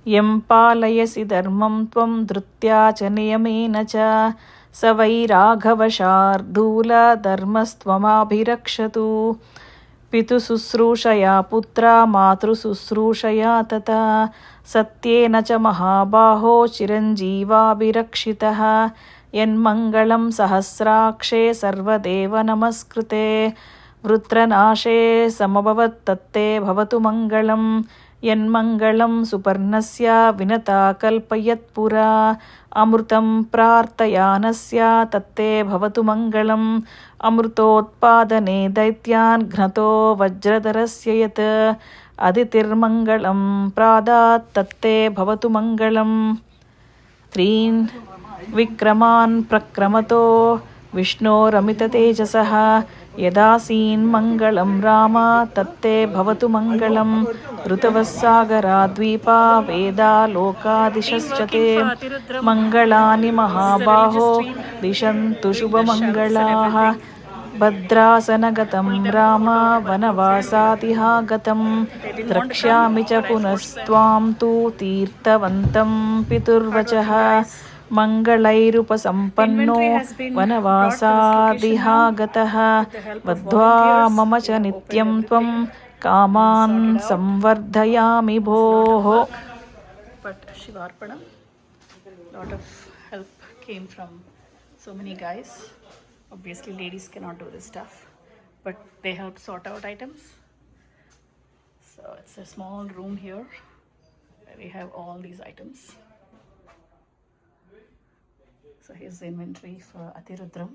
यं पालयसि धर्मं त्वं धृत्या च नियमेन च स वै राघवशार्दूलधर्मस्त्वमाभिरक्षतु। पितुशुश्रूषया पुत्रा मातृशुश्रूषया तथा सत्येन च महाबाहो चिरञ्जीवाभिरक्षितः। यन्मङ्गलं सहस्राक्षे सर्वदेव नमस्कृते वृत्रनाशे समभवत्तत्ते भवतु मङ्गलम्। यन्मङ्गलं सुपर्णस्य विनता कल्पयत्पुरा अमृतं प्रार्थयानस्य तत्ते भवतु मङ्गलम्। अमृतोत्पादने दैत्यान् घ्नतो वज्रधरस्य यत् अदितिर्मङ्गलं प्रादात् तत्ते भवतु मङ्गलम्। त्रीन् विक्रमान् प्रक्रमतो विष्णोरमिततेजसः यदासीन्मङ्गलं राम तत्ते भवतु मङ्गलम्। ऋतवस्सागराद्वीपा वेदालोकादिशश्च ते मङ्गलानि महाबाहो दिशन्तु शुभमङ्गलाः। भद्रासनगतं राम वनवासातिहागतं द्रक्ष्यामि च पुनस्त्वां तु तीर्थवन्तं पितुर्वचः। मङ्गलैरुपसम्पन्नो वनवासादिहागतः बद्ध्वा मम च नित्यं त्वं कामान् संवर्धयामि भोः. But Shivarpanam, lot of help came from so many guys. Obviously ladies cannot do this stuff, but they helped sort out items. So it's a small room here where we have all these items. So here's the inventory for Atirudram.